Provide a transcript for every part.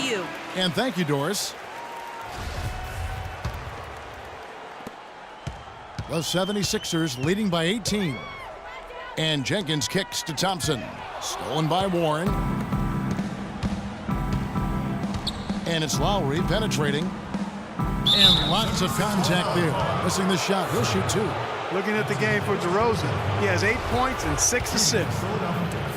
you. And thank you, Doris. The 76ers leading by 18. And Jenkins kicks to Thompson. Stolen by Warren. And it's Lowry penetrating. And lots of contact there. Missing the shot. He'll shoot 2. Looking at the game for DeRozan, he has 8 points and 6 assists.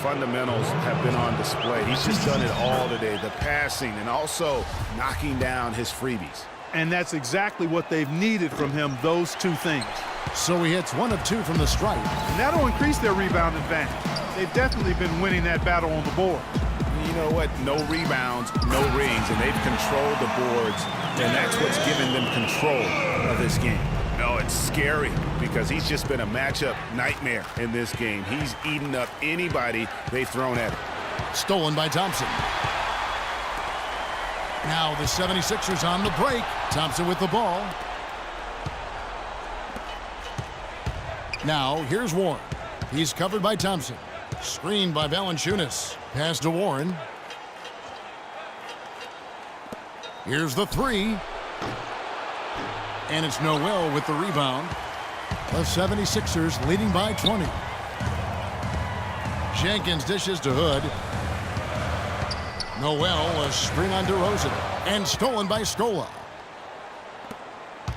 Fundamentals have been on display. He's just done it all today. The passing and also knocking down his freebies. And that's exactly what they've needed from him, those 2 things. So he hits 1 of 2 from the stripe. And that'll increase their rebound advantage. They've definitely been winning that battle on the board. You know what? No rebounds, no rings, and they've controlled the boards, and that's what's given them control of this game. No, it's scary because he's just been a matchup nightmare in this game. He's eaten up anybody they've thrown at him. Stolen by Thompson. Now the 76ers on the break. Thompson with the ball. Now here's Warren. He's covered by Thompson. Screened by Valanciunas. Pass to Warren. Here's the 3. And it's Noel with the rebound. The 76ers leading by 20. Jenkins dishes to Hood. Noel, a screen on DeRozan. And stolen by Scola.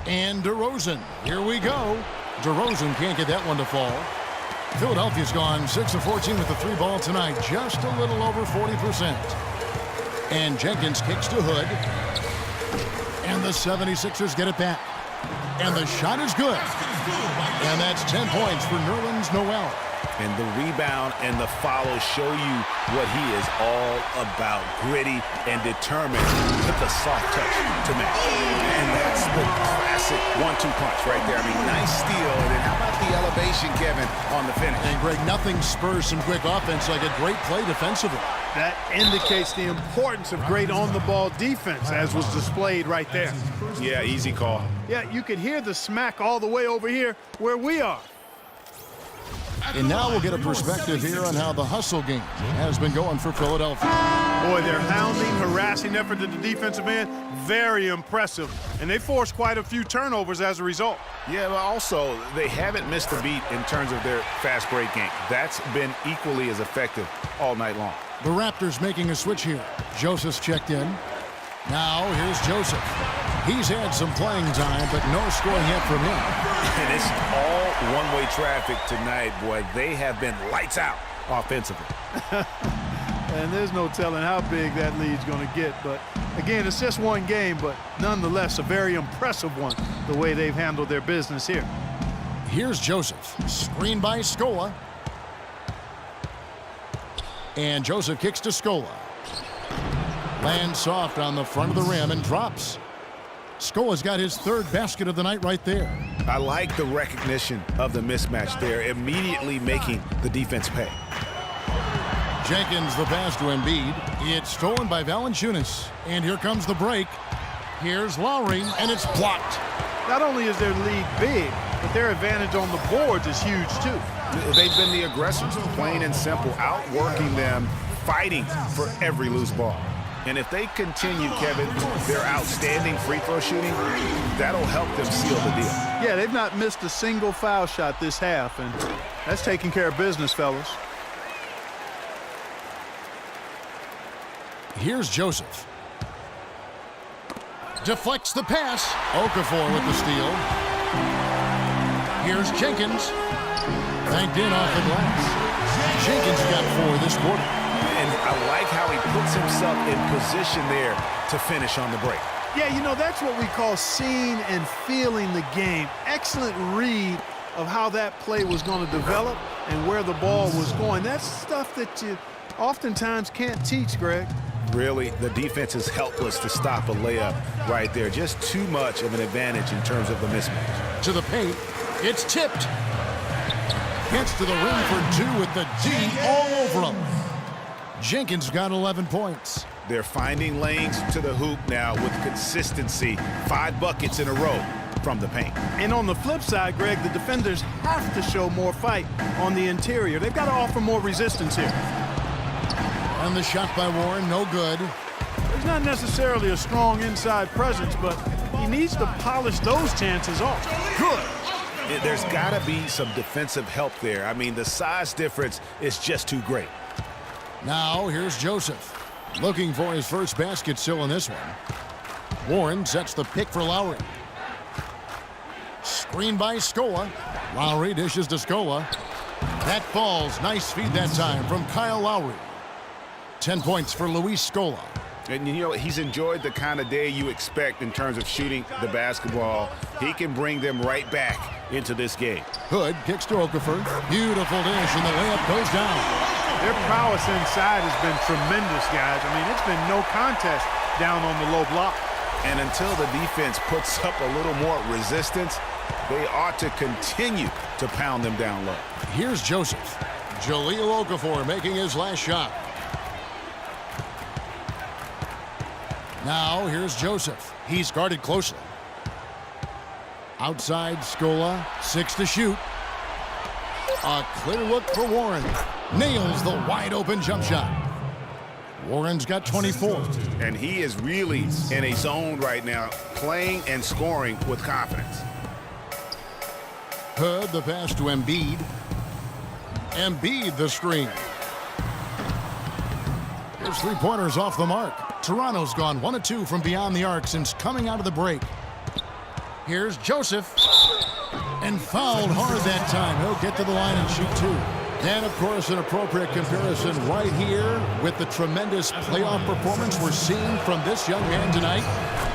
And DeRozan. Here we go. DeRozan can't get that one to fall. Philadelphia's gone 6 of 14 with the 3 ball tonight. Just a little over 40%. And Jenkins kicks to Hood. And the 76ers get it back. And the shot is good. And that's 10 points for Nerlens Noel. And the rebound and the follow show you what he is all about. Gritty and determined with a soft touch to match. And that's the classic 1-2 punch right there. I mean, nice steal. And then how about the elevation, Kevin, on the finish? And Greg, nothing spurs some quick offense like a great play defensively. That indicates the importance of great on-the-ball defense, as was displayed right there. Yeah, easy call. Yeah, you could hear the smack all the way over here where we are. And now we'll get a perspective here on how the hustle game has been going for Philadelphia. Boy, their hounding, harassing effort at the defensive end, very impressive. And they forced quite a few turnovers as a result. Yeah, but also, they haven't missed a beat in terms of their fast break game. That's been equally as effective all night long. The Raptors making a switch here. Joseph's checked in. Now here's Joseph. He's had some playing time, but no scoring yet from him. And it's all one-way traffic tonight, boy. They have been lights out offensively. And there's no telling how big that lead's going to get. But, again, it's just one game, but nonetheless a very impressive one, the way they've handled their business here. Here's Joseph. Screened by Scola. And Joseph kicks to Scola. Lands soft on the front of the rim and drops. Scola's got his 3rd basket of the night right there. I like the recognition of the mismatch there, immediately making the defense pay. Jenkins the pass to Embiid. It's stolen by Valanciunas. And here comes the break. Here's Lowry, and it's blocked. Not only is their lead big, but their advantage on the boards is huge too. They've been the aggressors, plain and simple, outworking them, fighting for every loose ball. And if they continue, Kevin, their outstanding free throw shooting, that'll help them seal the deal. Yeah, they've not missed a single foul shot this half, and that's taking care of business, fellas. Here's Joseph. Deflects the pass. Okafor with the steal. Here's Jenkins. Banked in off the glass. Jenkins got 4 this quarter. And I like how he puts himself in position there to finish on the break. Yeah, you know, that's what we call seeing and feeling the game. Excellent read of how that play was going to develop and where the ball was going. That's stuff that you oftentimes can't teach, Greg. Really, the defense is helpless to stop a layup right there. Just too much of an advantage in terms of the mismatch. To the paint. It's tipped. Gets to the rim for 2 with the D all over him. Jenkins got 11 points. They're finding lanes to the hoop now with consistency. 5 buckets in a row from the paint. And on the flip side, Greg, the defenders have to show more fight on the interior. They've got to offer more resistance here. And the shot by Warren, no good. He's not necessarily a strong inside presence, but he needs to polish those chances off. Good. There's got to be some defensive help there. I mean, the size difference is just too great. Now here's Joseph. Looking for his first basket still in this one. Warren sets the pick for Lowry. Screen by Scola. Lowry dishes to Scola. That falls. Nice feed that time from Kyle Lowry. 10 points for Luis Scola. And you know, he's enjoyed the kind of day you expect in terms of shooting the basketball. He can bring them right back into this game. Hood kicks to Okafor. Beautiful dish, and the layup goes down. Their prowess inside has been tremendous, guys. I mean, it's been no contest down on the low block. And until the defense puts up a little more resistance, they ought to continue to pound them down low. Here's Joseph. Jahlil Okafor making his last shot. Now here's Joseph. He's guarded closely. Outside Scola, 6 to shoot. A clear look for Warren. Nails the wide open jump shot. Warren's got 24. And he is really in a zone right now, playing and scoring with confidence. Hood the pass to Embiid. Embiid the screen. Here's three-pointers off the mark. Toronto's gone 1 of 2 from beyond the arc since coming out of the break. Here's Joseph. And fouled hard that time. He'll get to the line and shoot 2. And, of course, an appropriate comparison right here with the tremendous playoff performance we're seeing from this young man tonight.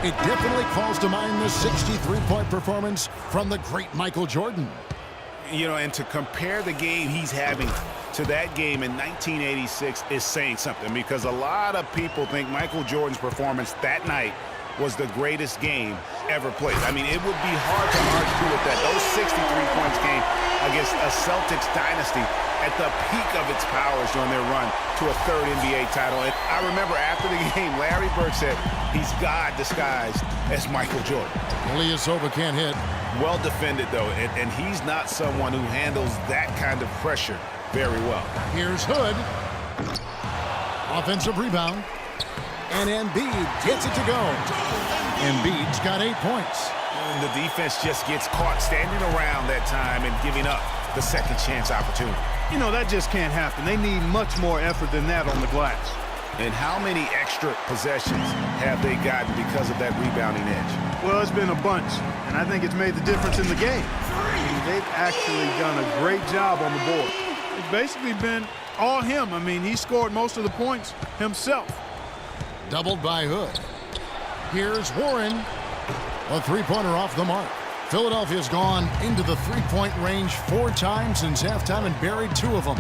It definitely calls to mind the 63-point performance from the great Michael Jordan. You know, and to compare the game he's having to that game in 1986 is saying something, because a lot of people think Michael Jordan's performance that night was the greatest game ever played. I mean, it would be hard to argue with that. Those 63 points game against a Celtics dynasty at the peak of its powers during their run to a third NBA title. And I remember after the game, Larry Bird said, he's God disguised as Michael Jordan. Ilyasova can't hit. Well defended, though, and he's not someone who handles that kind of pressure very well. Here's Hood. Offensive rebound. And Embiid gets it to go. Embiid's got 8 points. And the defense just gets caught standing around that time and giving up the second chance opportunity. You know, that just can't happen. They need much more effort than that on the glass. And how many extra possessions have they gotten because of that rebounding edge? Well, it's been a bunch, and I think it's made the difference in the game. I mean, they've actually done a great job on the board. It's basically been all him. I mean, he scored most of the points himself. Doubled by Hood. Here's Warren. A three-pointer off the mark. Philadelphia's gone into the three-point range 4 times since halftime and buried 2 of them.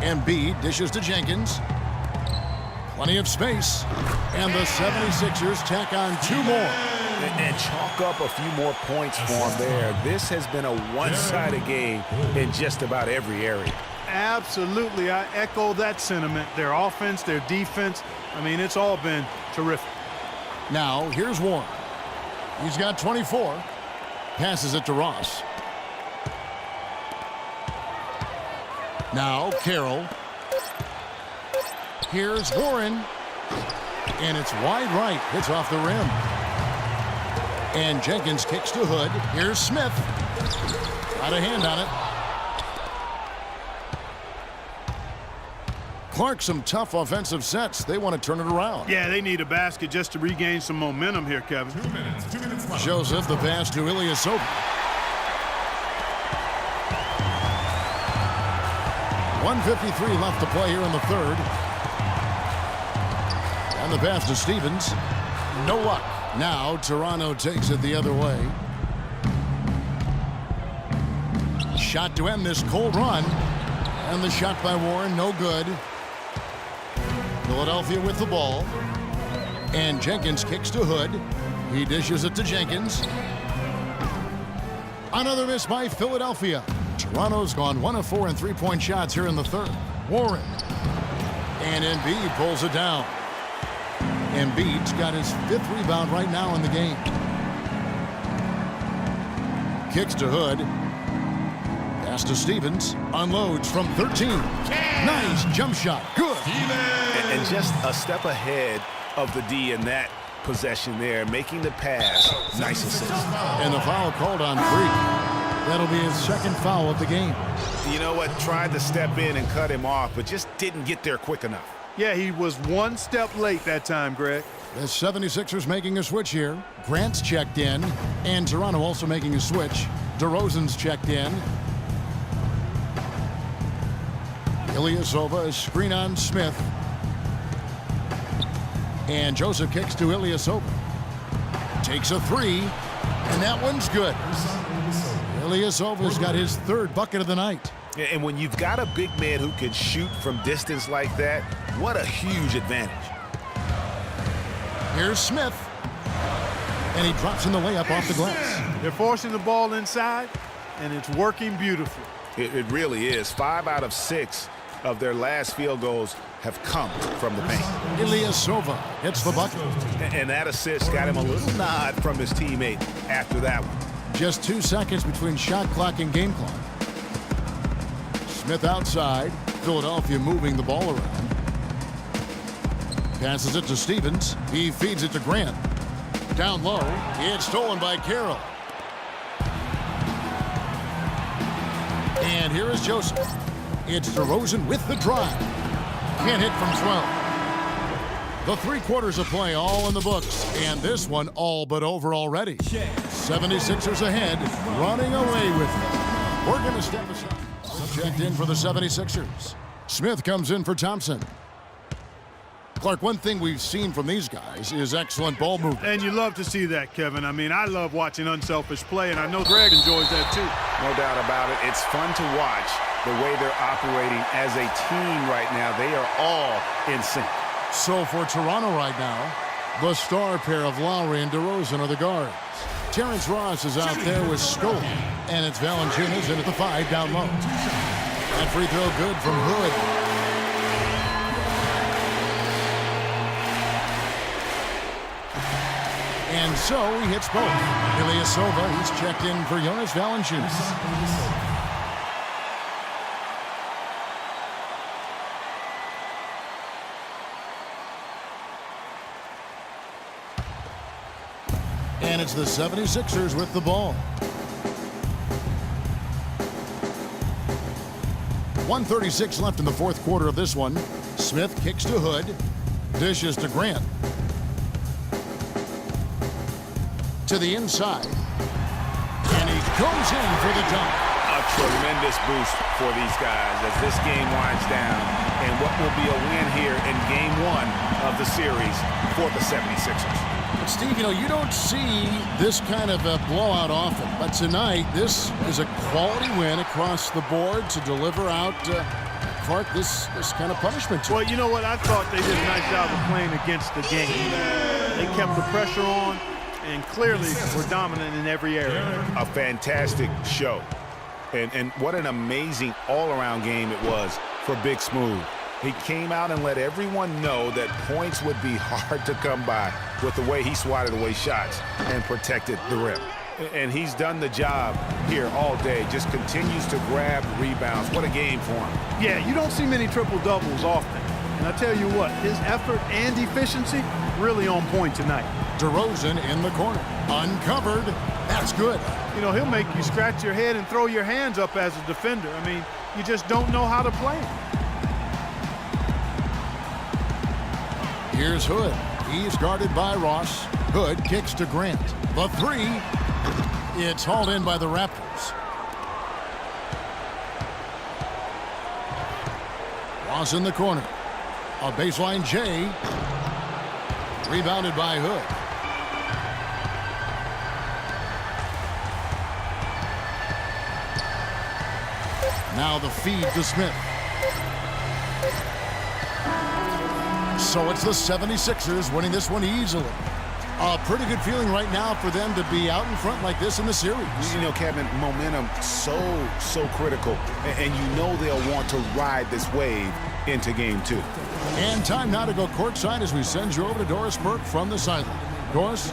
Embiid dishes to Jenkins. Plenty of space. And the 76ers tack on 2 more. And chalk up a few more points for them there. This has been a one-sided game in just about every area. Absolutely. I echo that sentiment. Their offense, their defense, I mean, it's all been terrific. Now, here's Warren. He's got 24. Passes it to Ross. Now, Carroll. Here's Warren. And it's wide right. Hits off the rim. And Jenkins kicks to Hood. Here's Smith. Got a hand on it. Clark, some tough offensive sets. They want to turn it around. Yeah, they need a basket just to regain some momentum here, Kevin. 2 minutes left. Joseph, the pass to Ilyasova. .153 left to play here in the third. And the pass to Stevens. No luck. Now Toronto takes it the other way. Shot to end this cold run. And the shot by Warren, no good. Philadelphia with the ball. And Jenkins kicks to Hood. He dishes it to Jenkins. Another miss by Philadelphia. Toronto's gone 1 of 4 in three-point shots here in the third. Warren. And Embiid pulls it down. Embiid's got his 5th rebound right now in the game. Kicks to Hood. Pass to Stevens. Unloads from 13. Nice jump shot. Good. And just a step ahead of the D in that possession there, making the pass. Nice assist. And the foul called on Freak. That'll be his second foul of the game. You know what? Tried to step in and cut him off, but just didn't get there quick enough. Yeah, he was one step late that time, Greg. The 76ers making a switch here. Grant's checked in, and Toronto also making a switch. DeRozan's checked in. Ilyasova, a screen on Smith. And Joseph kicks to Ilyasova. Takes a three, and that one's good. Ilyasova's got his third bucket of the night. And when you've got a big man who can shoot from distance like that, what a huge advantage. Here's Smith. And he drops in the layup off the glass. They're forcing the ball inside, and it's working beautifully. It really is. 5 out of 6 of their last field goals have come from the paint. Ilyasova hits the bucket. And that assist got him a little nod from his teammate after that one. Just 2 seconds between shot clock and game clock. Smith outside. Philadelphia moving the ball around. Passes it to Stevens. He feeds it to Grant. Down low. It's stolen by Carroll. And here is Joseph. It's DeRozan with the drive. Can't hit from 12. The 3 quarters of play all in the books, and this one all but over already. 76ers ahead, running away with it. We're going to step aside. Checked in for the 76ers. Smith comes in for Thompson. Clark, one thing we've seen from these guys is excellent ball movement. And you love to see that, Kevin. I mean, I love watching unselfish play, and I know Greg enjoys that too. No doubt about it. It's fun to watch the way they're operating as a team right now. They are all in sync. So for Toronto right now, the star pair of Lowry and DeRozan are the guards. Terrence Ross is out there with Scope, and it's Valanciunas in at the 5 down low. That free throw good from Hood. And so he hits both. Ilyasova, he's checked in for Jonas Valanciunas. And it's the 76ers with the ball. 1:36 left in the fourth quarter of this one. Smith kicks to Hood. Dishes to Grant. To the inside. And he goes in for the dunk. A tremendous boost for these guys as this game winds down. And what will be a win here in game 1 of the series for the 76ers. But Steve, you know, you don't see this kind of a blowout often. But tonight, this is a quality win across the board to deliver out, Clark, this kind of punishment. Well, you know what? I thought they did a nice job of playing against the game. They kept the pressure on and clearly were dominant in every area. A fantastic show. And what an amazing all-around game it was for Big Smooth. He came out and let everyone know that points would be hard to come by with the way he swatted away shots and protected the rim. And he's done the job here all day, just continues to grab rebounds. What a game for him. Yeah, you don't see many triple-doubles often. And I tell you what, his effort and efficiency really on point tonight. DeRozan in the corner. Uncovered. That's good. You know, he'll make you scratch your head and throw your hands up as a defender. I mean, you just don't know how to play him. Here's Hood. He's guarded by Ross. Hood kicks to Grant. The 3. It's hauled in by the Raptors. Ross in the corner. A baseline J. Rebounded by Hood. Now the feed to Smith. So it's the 76ers winning this one easily. A pretty good feeling right now for them to be out in front like this in the series. You know, Kevin, momentum so critical. And you know they'll want to ride this wave into game 2. And time now to go courtside as we send you over to Doris Burke from the sideline. Doris?